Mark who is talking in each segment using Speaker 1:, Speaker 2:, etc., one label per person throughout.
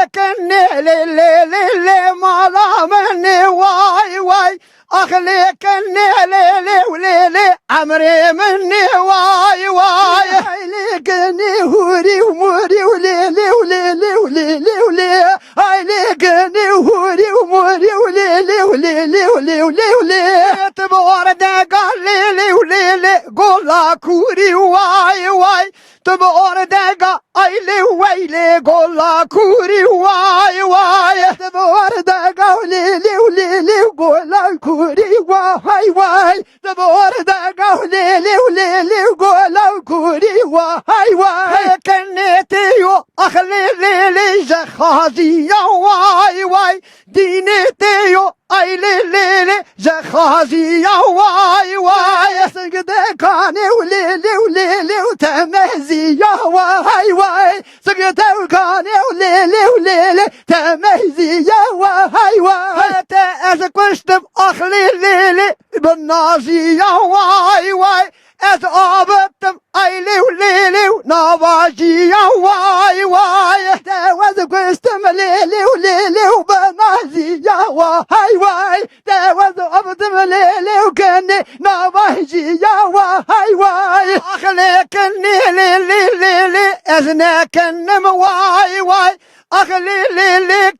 Speaker 1: أخليكني للي مالا مني واي واي أخليكني للي عمري مني واي واي أخليكني هوري وموري وليلي وليلي وليلي وليلي أخليكني هوري وموري وليلي وليلي وليلي وليلي تبورد قال ليلي وليلي قول كوري واي واي تبورد قال ايلي ويلي قول كوري واي واي تبورد قال ليلي وليلي قول كوري واي واي تبورد قال ليلي وليلي قول كوري واي واي كنيتيو اخلي ليلي جخازي يا واي واي دينيتيو اي ليلي جخازي يا واي واي سقدكاني وليلي وليلي وتمهزي يا واي واي سقدكاني وليلي وليلي تمهزي يا واي واي تأزكشتم اخلي ليلي بالنازي يا واي واي أتعبتم أيلي وليلي ونواجي يا واي واي تاوز قستم ليلي وليلي وبنازي يا واي واي تاوز أبتم ليلي وكني نواجي يا واي واي أخليكني ليلي ليلي أزناكن واي واي أخلي ليلي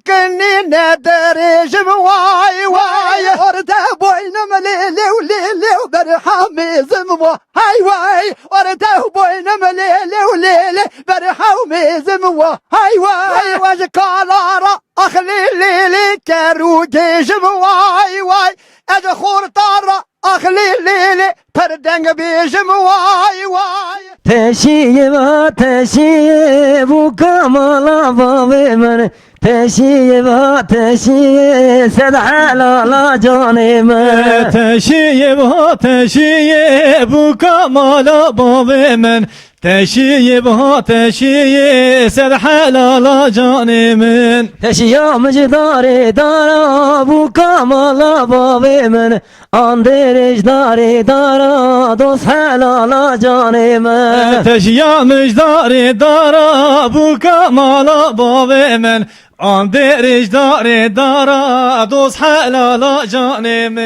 Speaker 1: كني ندرج واي واي ورد بوينم ليلي وليلي وبرحمي زم واي واي ورد بوينم ليلي وليلي برحمي زم واي واي وجكالارا أخلي ليلي كروجي واي واي أدخور طارا أخلي ليلي پردنگ بیجم واي واي
Speaker 2: تشیه bu kamala bave من تشیه سد حلالا جانم
Speaker 3: تشیه bu kamala bave من تشیه سد حلالا جانم
Speaker 2: تشیه مجدار دارا bu kamala bave من اندرج دارا دوست حلالا جانم
Speaker 3: تشیه مجدار دارا bu kamala bave من اندرج دارا دوست حلالا جانم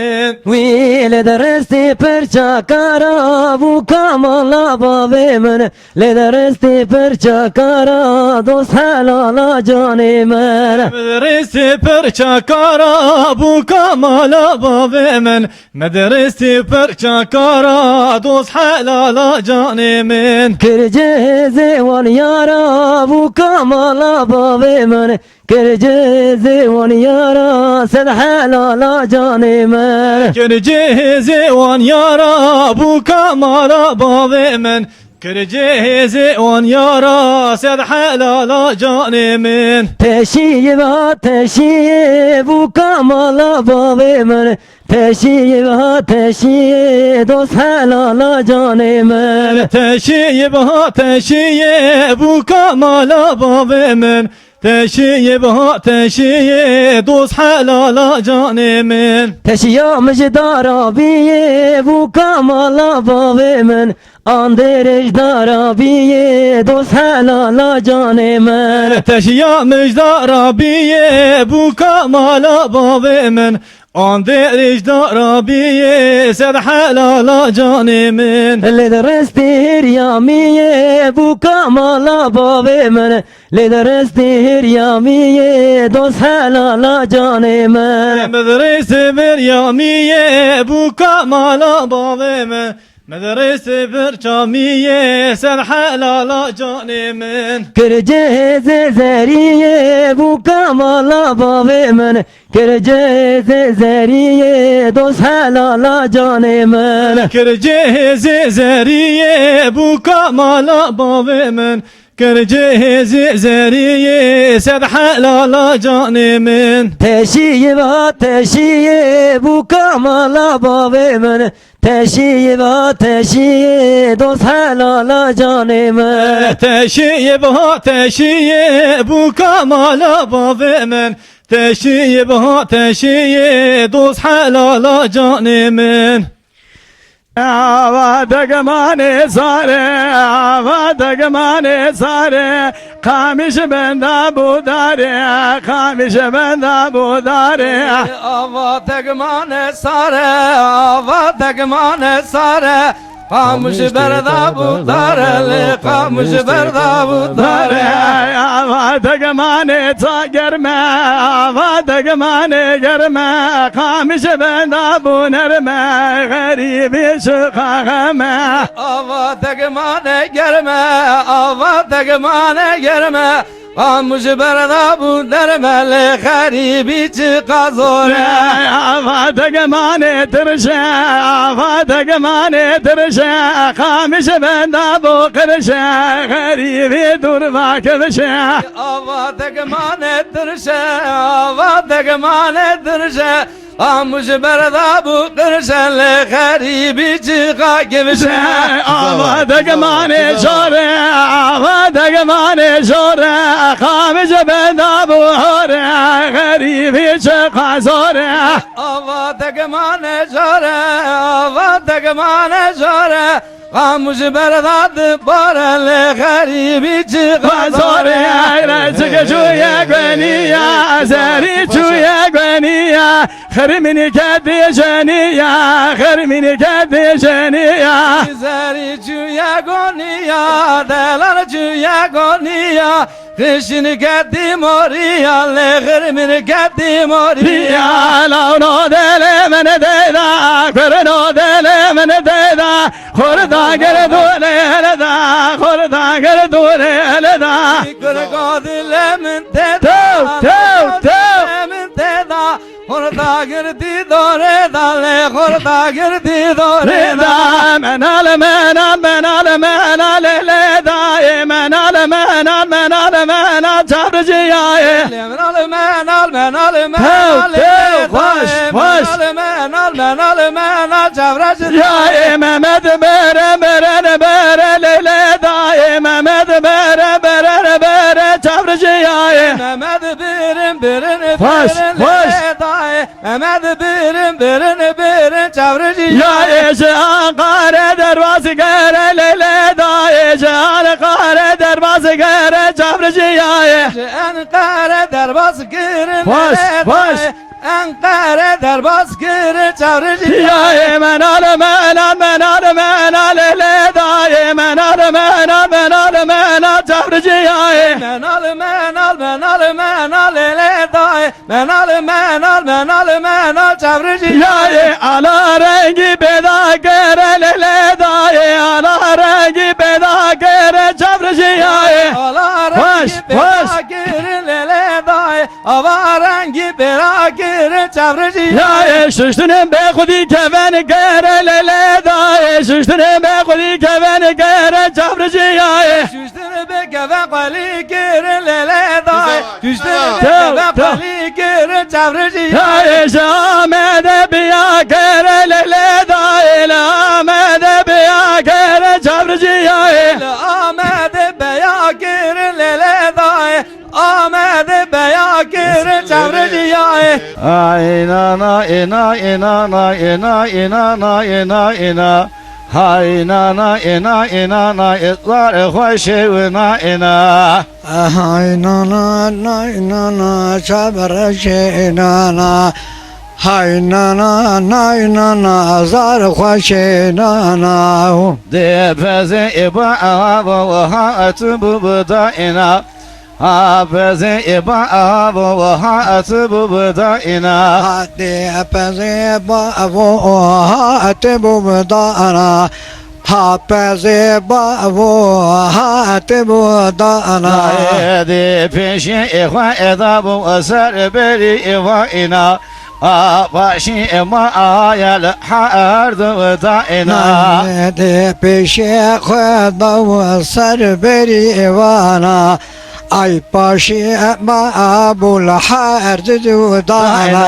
Speaker 2: وی درستی پرچاکارا bu kamala bave من لدرستی پرچاکارا دوست حلالا جانم
Speaker 3: مدرسه پرچاکارا bu kamala bave من مدرسه پرچاکارا دوست حلالا جانم
Speaker 2: کرجه وان یارا bu kamala bave من کرجه وان یارا سد حلالا جانم
Speaker 3: کرجه وان یارا bu kamala bave من کرجه وان یارا سد حلالا جانم
Speaker 2: تشیه bu kamala bave من تشیه دوست حلالا جانم
Speaker 3: تشیه bu kamala bave من تشیه دوست حلالا جانم
Speaker 2: تشیه مجدارا بیه bu kamala bave من اندرج دارا بیه دوست حلالا جانم
Speaker 3: تشیه مجدارا بیه bu kamala bave من اندرج دارابیه سد حلالا جانم
Speaker 2: لدرستی هریامیه bu kamala bave من لدرستی هریامیه دوست حلالا جانم
Speaker 3: مدرسه بریامیه bu kamala bave من مدرسه برچامیه سد حلالا جانم
Speaker 2: کرجه زریه bu kamala bave من کرجه زریه دوست حلالا جانم
Speaker 3: کرجه زریه bu kamala bave من کرجه زریه سد حلالا جانم
Speaker 2: تشیه bu kamala bave من تشیه دوست حلالا جانم
Speaker 3: تشیه bu kamala bave من تشیه دوست حلالا جانم Ava dagmane sare, ava dagmane sare, kamiş benda budare, kamiş benda budare.
Speaker 1: Ava tegmane sare, ava tegmane sare, kamış berda budare, kamış berda budare.
Speaker 3: Ava dagmane ta germe, ava dagmane germe, kamış benda bunerme, garibi çıkağeme.
Speaker 1: Ava tegmane germe, ava tegmane germe, kamış berda budare, garibi çıkazore.
Speaker 3: Ava dagmane tırşe, ava dagmane tırşe, kamış benda bu kırşe, garibi durma kırşe.
Speaker 1: Ava tegmane tırşe, ava tegmane tırşe, kamış berda bu kırşe, garibi çıka gevşe.
Speaker 3: Ava dagmane şore, ava dagmane şore, kamış benda bu hore, garibi çıka zore.
Speaker 1: Ava tegmane şore, ava tegmane şore, kamış berda barele, garibi çıka zore.
Speaker 3: Çıkı çuya güveniya, zeri çuya güveniya, hırmini kedi jeniya, hırmini kedi jeniya.
Speaker 1: Zeri çuya goniya, delar çuya goniya, kışını geddi moriya, lehirmini geddi moriya.
Speaker 3: Ya launo dele mene deyda, kırno dele mene deyda, kurda gere dule eleda, kurda gere dule eleda.
Speaker 1: Kırgadilemin teda,
Speaker 3: Tev, tev.
Speaker 1: lemin teda, kurda girdi doreda, le kurda girdi doreda.
Speaker 3: Reda menal menal menal menal eleda, menal menal menal menal çavrıcı ya.
Speaker 1: Menal menal menal
Speaker 3: Tev,
Speaker 1: menal
Speaker 3: tev, koş, koş.
Speaker 1: menal menal menal çavracı
Speaker 3: Ya Mehmet bere bere bere lele daye Mehmet bere bere bere çavrıcı ya.
Speaker 1: Mehmet birin birin
Speaker 3: Koş,
Speaker 1: birin
Speaker 3: koş.
Speaker 1: daye Mehmet birin birin birin çavrıcı
Speaker 3: Ya eşe Ankara dervazı gere lele daye eşe Ankara dervazı gere çavrıcı ya.
Speaker 1: Ankara derbaz girin
Speaker 3: Koş, koş.
Speaker 1: Ankara derbaz girin çavrıcı
Speaker 3: Ya menal menal menal menal lele daye menal menal menal menal çavrıcı ya.
Speaker 1: Menal menal menal menal ele daye Menal menal menal menal çavrıcı
Speaker 3: Ya ala rengi beda gere lele daye ala rengi beda gere çavrıcı ya.
Speaker 1: Ala
Speaker 3: Koş,
Speaker 1: rengi
Speaker 3: koş.
Speaker 1: bera girin lele daye Ava rengi bera girin çavrıcı
Speaker 3: Ya şuştunum be kudi keven gere lele daye şuştunum be kudi keven gere çavrıcı ya.
Speaker 1: Düştüğünü be keve kali girin lele daye Düştüğünü be
Speaker 3: Tev,
Speaker 1: keve
Speaker 3: tev.
Speaker 1: kali girin çavrıcı
Speaker 3: Ya şamede biya gere lele daye amede biya gere çavrıcı ya.
Speaker 1: Ahmet beya girin lele daye Ahmet beya girin çavrıcı yae
Speaker 3: Aynana ina inana ina inana ina ina Haynana ina inana itlar hoşevina ina
Speaker 4: Haynana naynana sabrşenana Haynana naynana zarhoşenana
Speaker 3: Depeze iba ava hatı bubuda ina Hapeze iba ava hatı bubuda ina
Speaker 4: Hadi peze bavo hati bubdana Hapeze bavo hati bubdana
Speaker 3: Edi peşi ihva edabu asar beri ihva ina Abaşi ema ayel hardı da ina
Speaker 4: Hadi peşe kodav sarberi vana Ay paşi ma'abul hardı dana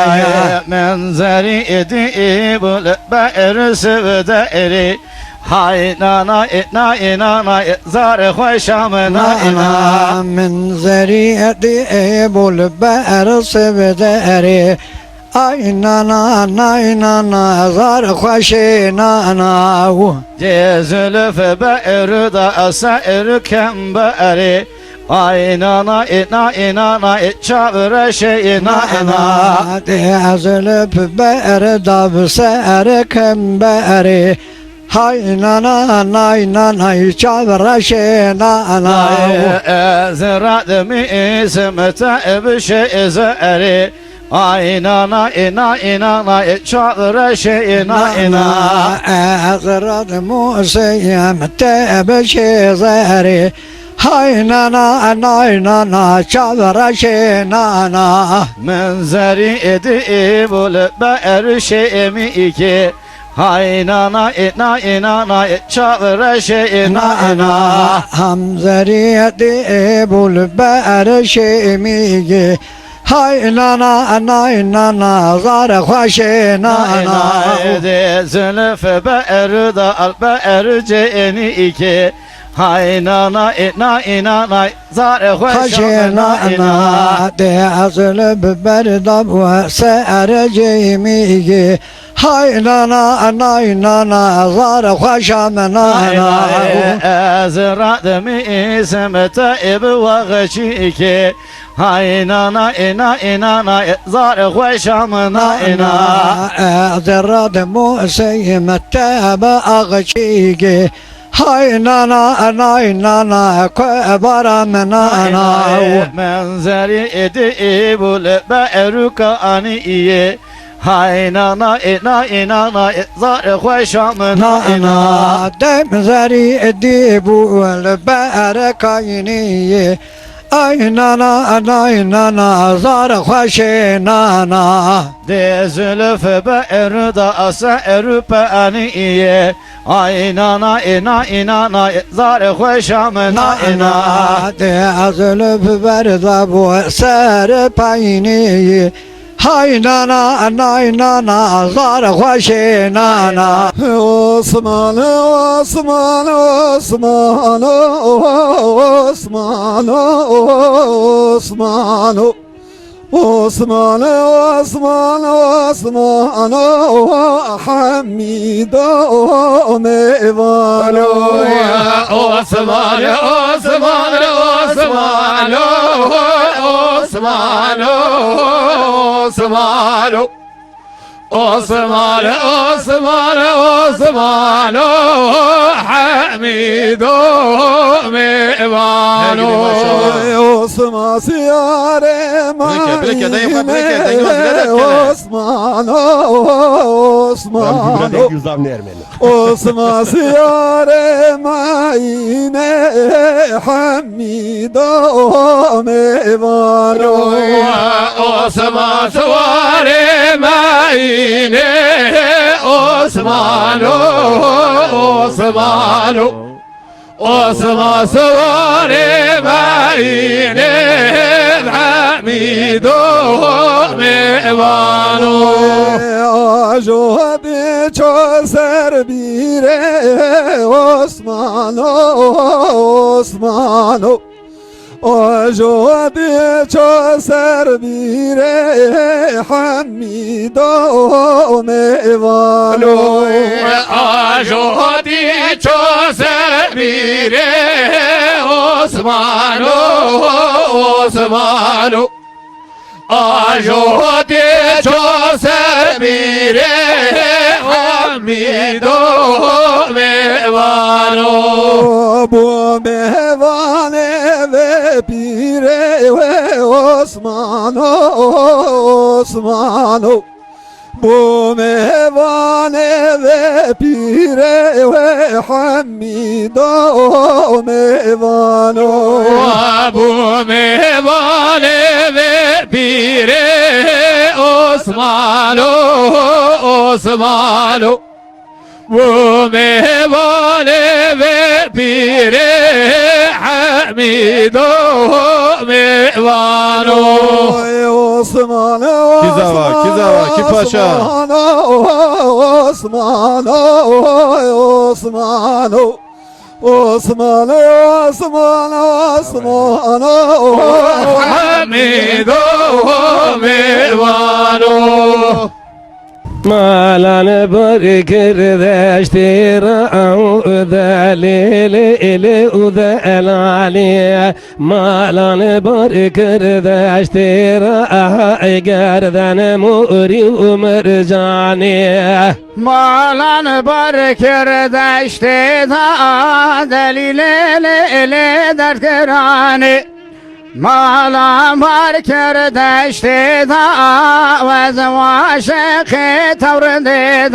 Speaker 3: Menzeri edi bul be'r sevde eri Haynana itna inana zar hoşamına ina
Speaker 4: من زريعتي ابو البئر صبداري Ay nana nay nana zar khoşe nana
Speaker 1: Cezülüf be'rü da se'rü kemberi Aynana ina inana çavre şeyina ina
Speaker 4: Dezülüp berdab ser kemberi Hay nana nay nana çavra şey nana
Speaker 1: Ezrat mi ismete ebşe ezeri Aynana ina inana çavre şeyina ina
Speaker 4: Ezrat museyem tebe zeri Hay nana nay nana çavra şey nana
Speaker 1: Menzeri edi bul be'er şeyimi iki Haynana ina inana çavre şeyina ina
Speaker 4: Hamzeriyeti bul ber şeymigi Hay nana nay nana zar khoşe nana
Speaker 1: Zülüf be'er da al be'er ceni iki Haynana ina inana zar
Speaker 4: khoşe
Speaker 1: khoşe
Speaker 4: nana
Speaker 1: nana
Speaker 4: de azlı berdab ve ser şeymigi Hay nana nay nana zar khoşe nana
Speaker 1: Ezrat mi ismete ebu ve Haynana ina inana zar khoşamına ina
Speaker 4: Zerrad museyimette bağçigi Hay nana nay nana kebara menana
Speaker 1: Menzeri edi bul be'ruka aniye Haynana ina inana zar khoşamına ina
Speaker 4: nana demzeri edi bu berekayniye Ay nana nay nana zar khoşe nana
Speaker 1: Dezülüf be'er da se'rü pe'aniye Aynana ina inana zar khoşamına ina
Speaker 4: de azlı berda bu ser payniye Hay nana nay nana zar khoşe nana
Speaker 3: Osman Osman Osman Osman Osman Osman Osman Osman Hamido Mevano
Speaker 1: Osman Osman Osman Osman Osman Osman Osman Osman Hamido Mevano
Speaker 3: Osman siyare
Speaker 1: Breke, dayı,
Speaker 3: Osman Osman Osman siyare mayne Hamido Mevano
Speaker 1: Osman Suvari Mayne Osman Osman Osman Suvari Mayne Hamido Mevano
Speaker 3: Ajodi çözer bire Osman Osman Ajodi çözer bire Hamido Mevano
Speaker 1: Ajodi çözer bire Osman Osman Ajodi çözer bire Hamido Mevano
Speaker 3: Bu mevane ve pire ve Osman Osman Bu mevane ve pire ve Hamido Mevano
Speaker 1: Bu mevane ve pire Osman Osman Bu mevane ve pire Hamido Mevano
Speaker 3: Osman
Speaker 5: Kizava, Kipaşa.
Speaker 3: Osman Osman
Speaker 4: Osman Osman Osman
Speaker 3: Hamido Mevano
Speaker 2: مالان بركردش تيرا ذليل إلي وذلالي مالان بركردش تيرا قردن موري ومرجاني
Speaker 3: مالان بركردش تيرا دليل إلي دركراني مالان بركردش تيرا وزواشق تورده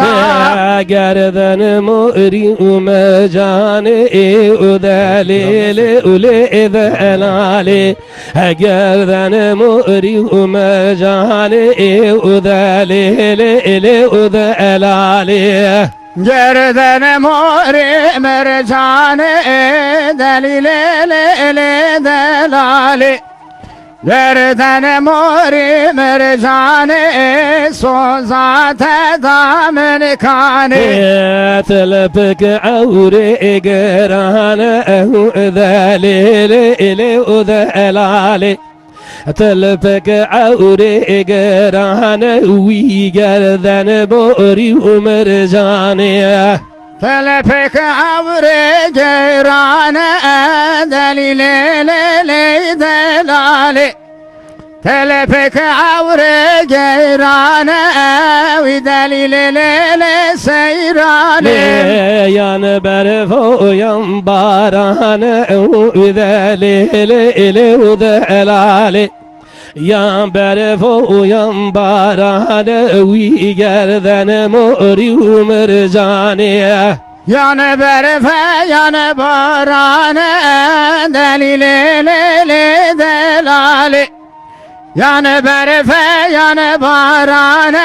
Speaker 2: گردن موری مجانی او دلیل اولی دلالی گردن موری مجانی او دلیل اولی دلالی
Speaker 3: گردن موری مرجان دلیل دلالی گردن موری مرجان سوزات دامن کانی
Speaker 2: تلبك عوري قران اهو ذليل الي وذلالي تلبك عوري قران وي قردن بوري ومرجاني
Speaker 3: تلفك عوري جيران دليل دلالي تلفك عوري جيران ودليل سيراني
Speaker 2: يا نبرفو ينباران وذليل إلي وذلالي يا برفو ينباران ويقردن موري ومرجاني
Speaker 3: يا نبرف يا نباران دليل دلالي يا نبرف يا نباران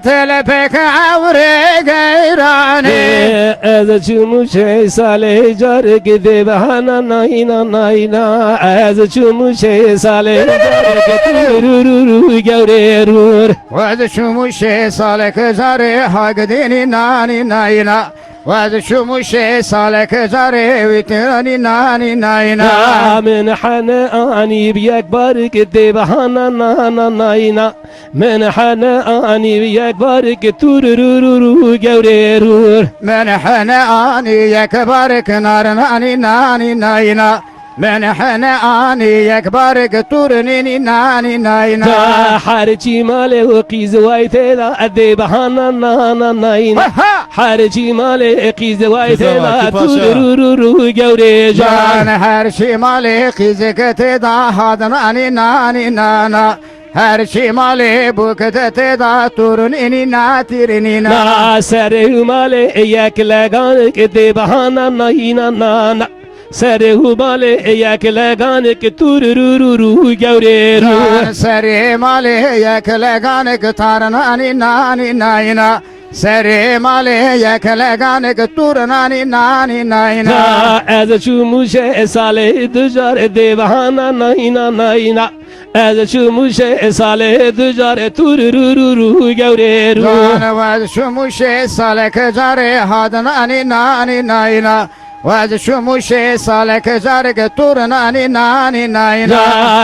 Speaker 3: تلفك عوري غيراني
Speaker 2: از چموشه ساله جارك دبهانا ناينا ناينا از چموشه ساله جارك تورورورو گوريرور
Speaker 3: وز شموشه سالك زاري حق ديني ناني ناينا وز شموشه سالك زاري ويتراني ناني ناينا
Speaker 2: من حناني بيك بارك دبهانا نانا ناينا من حناني بيك بارك تورورورو گوريرور
Speaker 3: من حناني يكبرك نار ناني ناني ناينا من حناني يكبرك تورني ناني ناينا
Speaker 2: حارجي مالي وقيز وايتيلا ادي بهانا نانا ناينا حارجي مالي قيز وايتيلا تورورورو گوري
Speaker 3: جان هر شي مالي قيزك تدا هادناني ناني نانا هر شي مالي بوكت تدا تورني ناتيرني
Speaker 2: نا سره مالي ياك لغانك دي بهانا ناينا نانا سره مالي ياك لغانك تورورورو گوري
Speaker 3: سره مالي ياك لغانك تارناني ناني ناينا سره مالي ياك لغانك تورناني ناني ناينا
Speaker 2: از چموشه ساله دجار دي بهانا ناينا ناينا از چموشه ساله دجار تورورورو گوري
Speaker 3: جان واز شموشه سالك جاري هادناني ناني ناينا واز شموشه سالك جارك تورناني ناني ناينا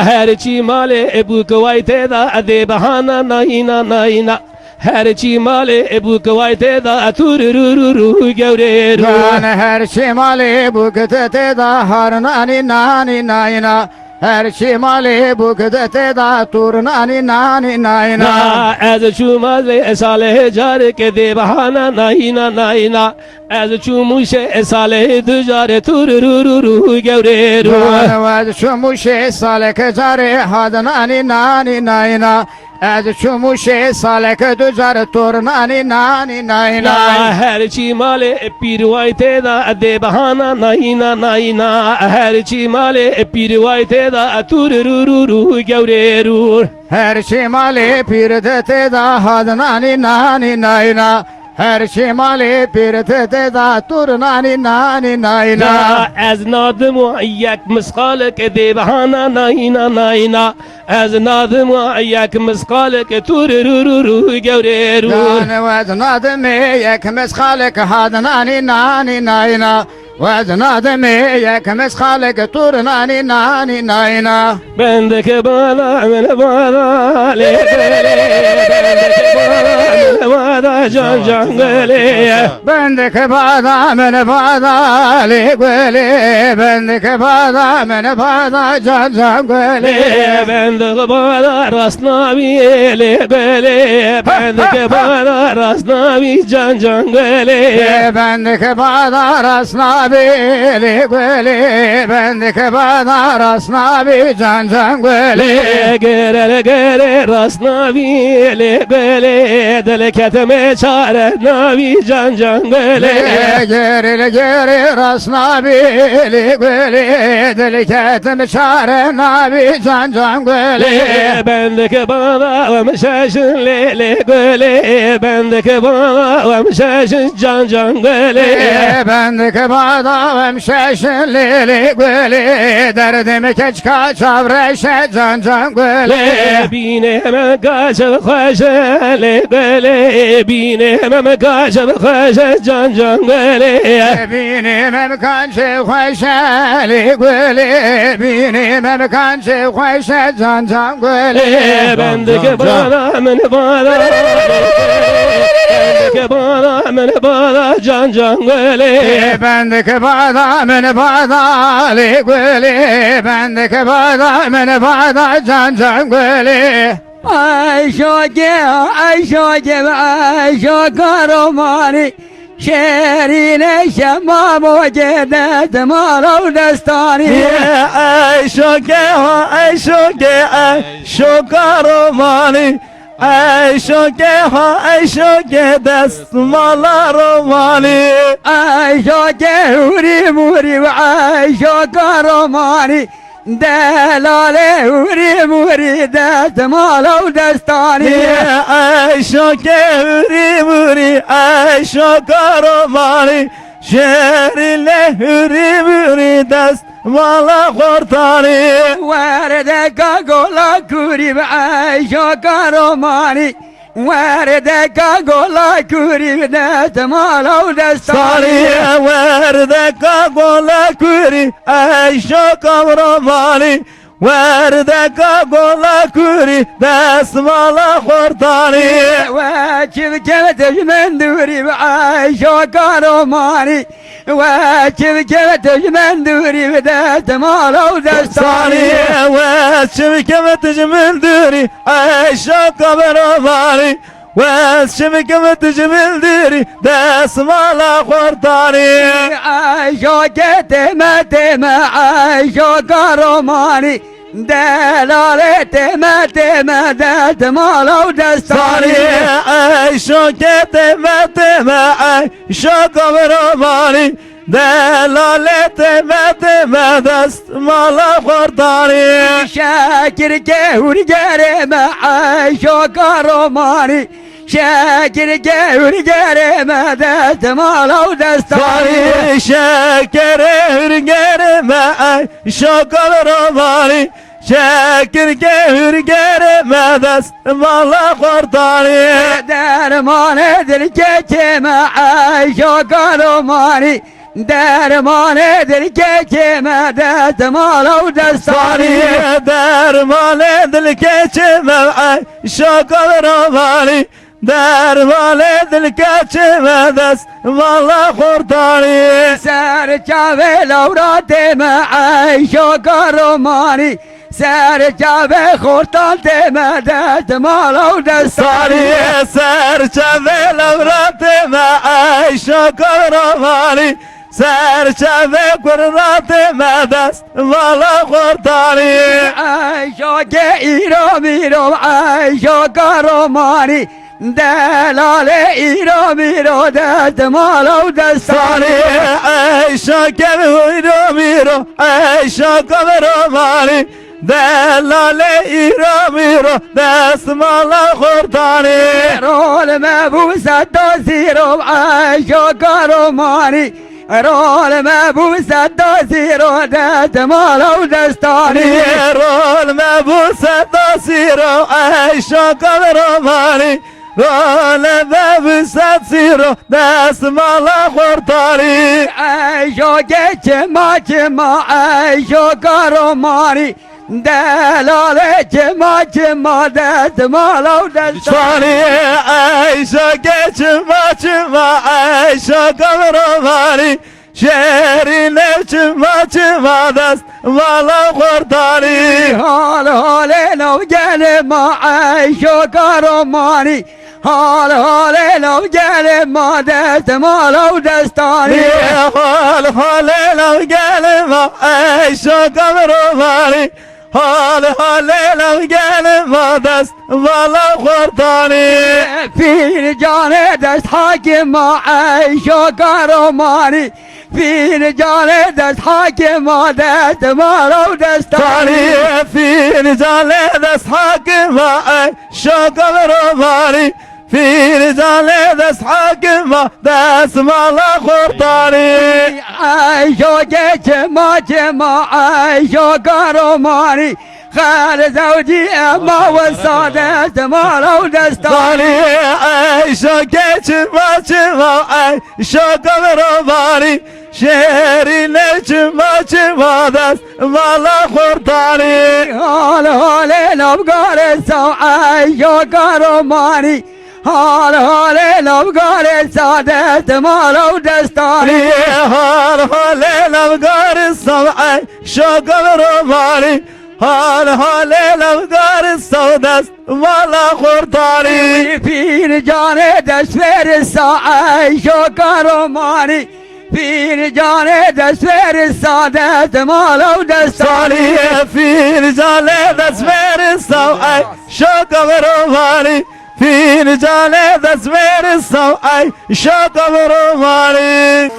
Speaker 2: هر چی مال ابو کوایت دا ادی بهانا ناينا ناينا هر چی مال ابو کوایت دا تورورورو گوري
Speaker 3: جان هر شي مالي بوكت تدا هارناني ناني ناينا هر شي مالي بوكت تدا تورناني ناني ناينا
Speaker 2: از چو مال ساله جار که دی بهانا ناينا ناينا از چو موش ساله دجار تورورورو گوري
Speaker 3: جان واز شموشه سالك جاري هادناني ناني ناينا از شموشه سالك دجار تورناني ناني ناينا
Speaker 2: هر چی مال پیروایت دا ادی بهانا ناينا ناينا هر چی مال پیروایت دا تورورورو گوري
Speaker 3: هر شي مالي بيرت تدا هادناني ناني ناينا هر شي مالي بيرت تدا تورناني ناني ناينا
Speaker 2: از نادم و یک مسقالك دی بهانا ناينا ناينا از نادم و یک مسقالك تورورورو گوري
Speaker 3: جان واز نادمي يك مسخالك هادناني ناني ناينا وزنادمي يا كمس خالق طور ناني ناني ناينا
Speaker 2: بندك بالا من بالا لي بندك بالا من بالا جان جان قلي
Speaker 3: بندك بادا من بادا لي قولي بندك بادا من بادا جان جان قولي
Speaker 2: بندك بالا راسنا بي لي قلي بندك بالا راسنا بي جان جان قلي
Speaker 3: بندك بادا راسنا بي قولي بندك بادا راسنا بي جان جان قولي
Speaker 2: قرر راسنا بي لي قلي دلكتم شارنا بي جان جان قلي
Speaker 3: قرر راسنا بي قولي دلكتم شارنا بي جان جان قولي
Speaker 2: بندك بالا ومشاش لي قلي بندك بالا ومشاش جان جان قلي
Speaker 3: بندك بادا ومشاش لي قولي دردم كچكا چاورش جان جان قولي
Speaker 2: بینه من کاش خوش لي قلي بینه من کاش خوش جان جان قلي
Speaker 3: بینی ممکن چه خوش لي قولي بینی ممکن چه خوش جان جان قولي
Speaker 2: بندك بالا من بالا بندك بالا من بالا جان جان قلي
Speaker 3: بندك بادا من بادا لي قولي بندك بادا من بادا جان جان قولي
Speaker 1: Ay şoke romanı şehrine şemmam o cedet malav destani Ay şoke romanı Ay şoke desmala romanı Ay şoke huri muri ay şoke romanı Delale huri muri desmalav destani Ay şoke huri muri ay şoke romanı şehrine huri muri desmala kortani Verde kagola kuri ay şoke romanı Verde kagola kuri desmalav destani Verde kagola kuri ay şoke romanı Verde kagola kuri desmala kortani Ve çivke tecmenduri ay şoke romanı Ve çivke tecmenduri desmala destani Ve çivke tecmenduri ay şoke romanı Ve çivke tecmenduri desmala kortani Ay şoke teme ay şoke romanı Delale teme desmalav destani Ay şoke teme ay şoke romanı Delale teme desmalav kortani Şakir gehur gereme ay şoke romanı Şakir gehur gereme desmalav destani Şakir gehur gereme ay şoke romanı Şakir gehur gereme desmalav kortani Derman edir keçeme ay şoke romanı Derman edir keçeme desmalav destani Derman edir keçeme ay şoke romanı Derman edil keçime desmala kortani Serçave lavrateme ay şoke romanı Serçave kortan teme desmala destani Serçave lavrateme ay şoke romanı Serçave kurrateme desmala kortani Ay şoke irom ay şoke romanı Delale irom desmalav destani Ay şoke irom ay şoke romanı Delale irom desmalav kortani Rol mebuse dozirom ay şoke romanı Rol mebuse dozirom desmalav destani Rol mebuse dozirom ay şoke romanı
Speaker 3: رانه بساتيرو دست مالا خورتاری
Speaker 1: ایشو گچما چما ایشو کارمانی دلاله چما چما دست مالو دست
Speaker 3: Çani Ayşe geçme çıma Ayşe kameramani Şehrine çıma çıma dest mala kurtari
Speaker 1: حال حال نو گلما ایشو کارمانی حال حال نو گلما دست مالو دستانی
Speaker 3: Hal halela gelme Ayşe kameramani Hal halela gelme dest mala kurtari
Speaker 1: پیر جان دست حاکم ایشو کارمانی پیر جان دست حاکم دست مالو دستانی
Speaker 3: Tarifin zale des hakima şakam romani Fir zale des hakima des mala kurtari
Speaker 1: ایشو گچما چما ایشو کارمانی خال زوجی اما و سادت مالو دستانی
Speaker 3: Ayşe geçme çıma şakam romani Şehrine çıma çıma des mala kurtari
Speaker 1: حال حال لبگار سو ایشو کارمانی حال حال لبگار سادت مالو دستانی
Speaker 3: Hal halelam gar savay şakam romani Hal halelam gar savdas mala kurtari
Speaker 1: پیر جان دستور سا ایشو کارمانی پیر جان دستور سادت مالو دستانی
Speaker 3: Fir zale desver savay şakam romani Fir zale desver savay şakam romani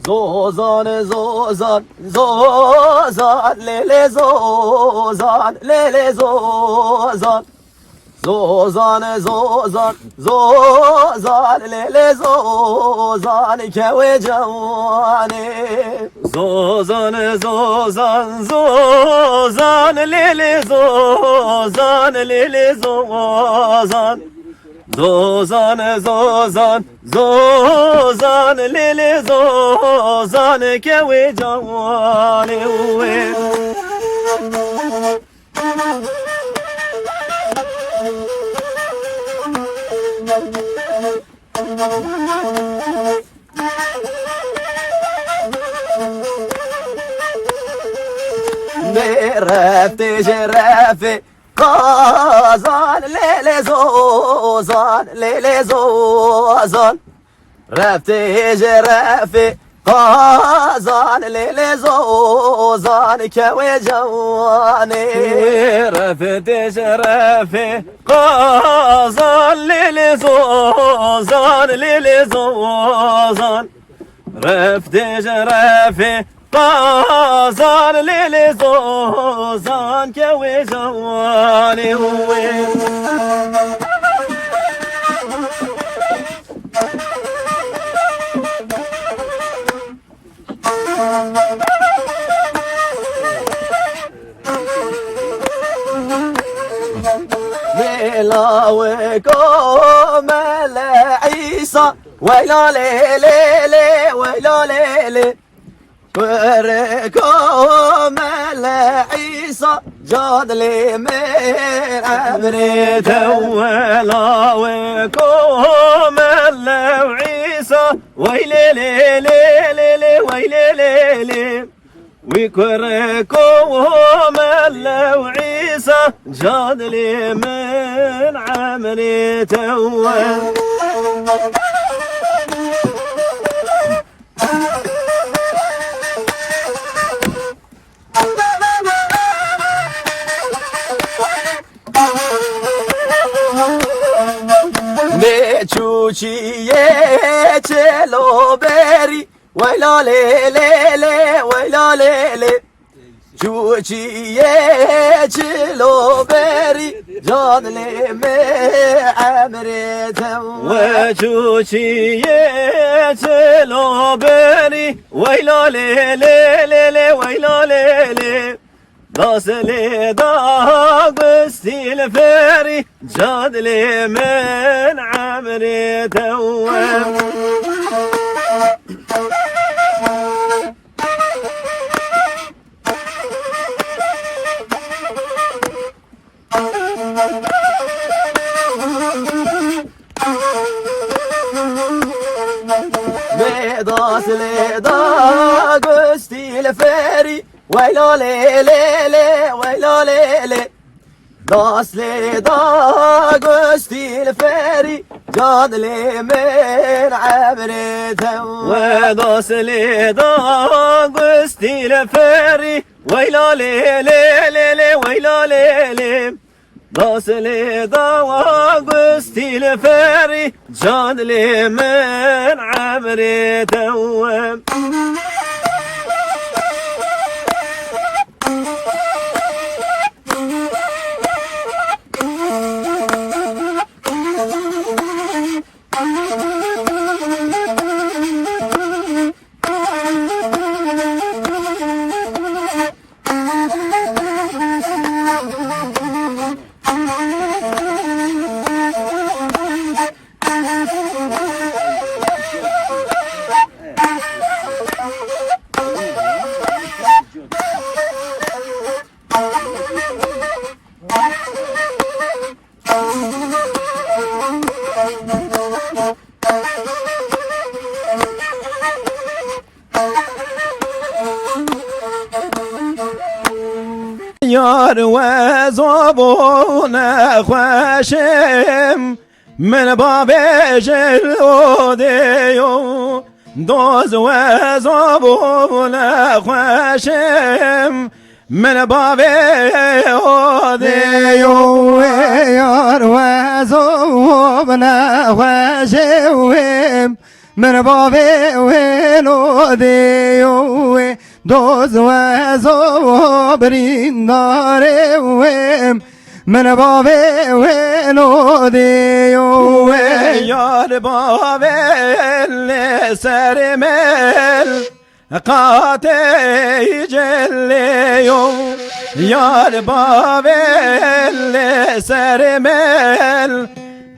Speaker 6: Zozan, zozan, zozan, lele zozan, lele zozan. Zozan, zozan, zozan, lele zozan, kewe cavane. Zozan, zozan, zozan, lele zozan, lele zozan. Zozan, zozan, zozan, lele zozan, kewe cavane. رفته جرفه قازان لیل زوزان لیل زوزان رفته جرفه قازان لیل زوزان کوی جوانی رفته جرفه قازان لیل زوزان لیل زوزان رفته جرفه قازان لیل زوزان کوی جوانی ملاوكم العيسى ويلا ليلي ويلا ليلي وركم العيسى جاد لي من عمري تولا وكم العيسى ويلي ليلي ليلي ويلي ليلي ويكركم العيسى جاد لي من عمري تولا مچوچیه چلو بری ویلا لیلی ویلا لیلی چوچیه چلو بری جان لیمه عمرته و چوچیه چلو بری ویلا لیلی لیلی ویلا لیلی داسلی دا قستیل فری جان لیمه عمرته و داس لدا قستي الفاري ويلا ليلي ويلا ليلي داس لدا قستي الفاري جاد لي من عبرته وداس لدا قستي الفاري ويلا ليلي ويلا ليلي داس لدا وقستي الفاري جاد لي من عبرته
Speaker 1: یار و زبون خوشم من باب جلو دیو دوز و زبون خوشم من باب دیو
Speaker 4: یار و زبون خوشم من باب ولو دیو دوز و زبرین دارم من باب ولو دیو
Speaker 1: یار باب سرمل قاطع جلیو یار باب سرمل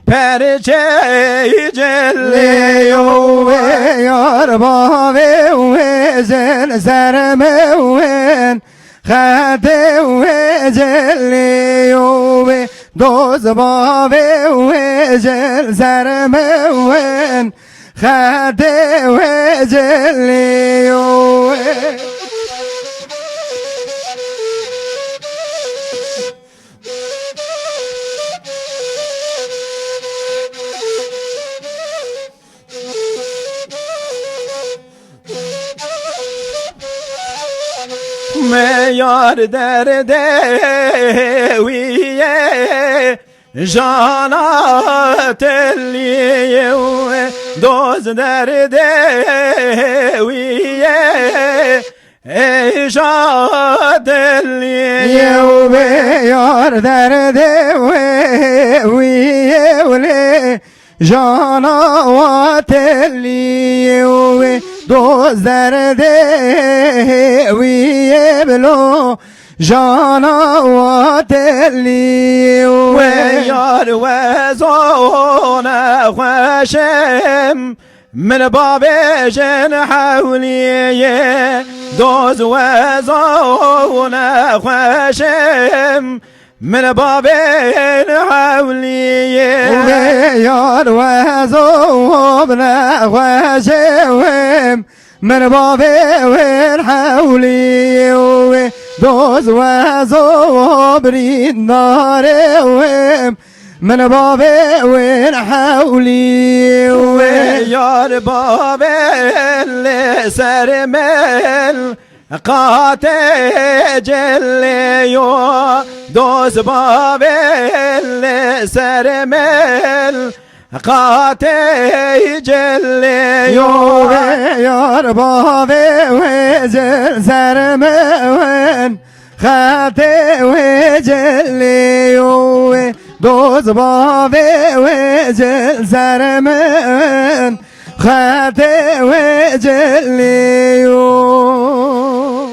Speaker 1: پرچه جلیو
Speaker 4: یار باب وزن سرمون خاطع وجلیو دوز باب وزن سرمون خاطع وجلیو
Speaker 1: یار درد ویه جانات لیه دوز درد ویه ایجاد لیه
Speaker 4: یار درد ویه ولی جانات لیه دوز درد ویه بلو جانا و تلی
Speaker 1: و یار و زون خوشم من باب جن حولیه دوز و زون خوشم من باب حولیه
Speaker 4: یار و زون خوشم من باب حولیه دوز و زبرین دارم من باب حولی
Speaker 1: و یار باب سرمل قاطع جلیو دوز باب سرمل قاطع جلیو
Speaker 4: یار باب وزر سرمون خاته وجلي دوز بابي وجل زرمن خاته وجلي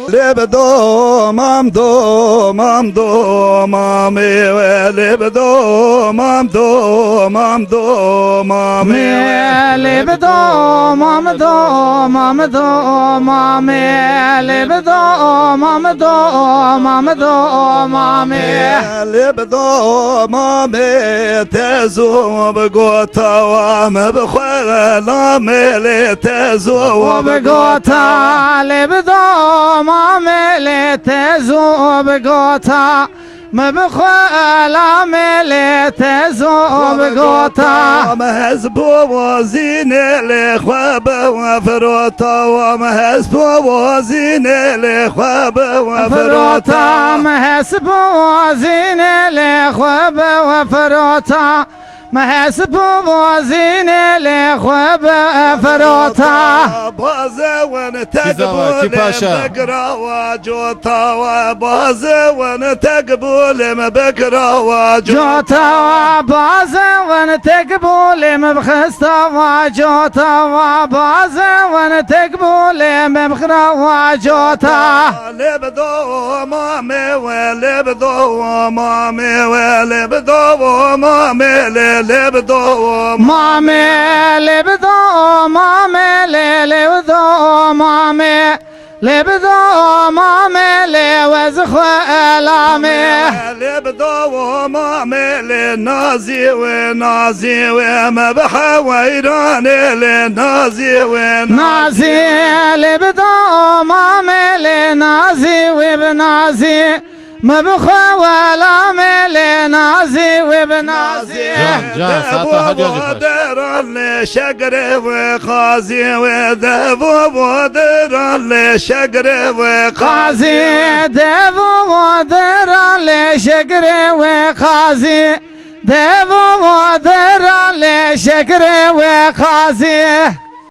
Speaker 3: لبدو مامدو مامدو مامي ولبدو مامدو مامدو مامي
Speaker 1: لبدو مامدو مامدو مامي لبدو مامدو مامدو مامي
Speaker 3: لبدو مامي تزو بقوتا وام بخلا ملي تزو
Speaker 1: بقوتا لبدو مامي تزو بقوتا مبخل عملي تزو بقوتا
Speaker 3: مهزبو وزين الإخواب وفروتا ومهزبو وزين الإخواب وفروتا
Speaker 1: مهزبو وزين الإخواب وفروتا مهزبو وزين الإخواب وفروتا
Speaker 3: بازوان
Speaker 5: Kizava,
Speaker 3: تقبل
Speaker 5: Kipaşa.
Speaker 3: بقرا وجوتا وبازوان تقبل بقرا وجوتا
Speaker 1: جوتا وبازا ونتقبل مبخستا وجوتا وبازا ونتقبل مبخرا وجوتا
Speaker 3: لبدو مامي ولبدو مامي ولبدو مامي لبدو
Speaker 1: مامي لبدو مامي لبدو مامي لبدو مامي لوزخ الامي
Speaker 3: لبدو مامي لنازي ونازي ومبحى ويراني لنازي
Speaker 1: نازي لبدو مامي لنازي وبنازي مبخى ولا ملي نازي وبنازي
Speaker 5: Can Sata hadi hadi.
Speaker 3: درال شجر وقازي وذهبوا درال شجر وقازي
Speaker 1: قازي ديفو ودر لشكر وقازي ديفو ودر لشكر وقازي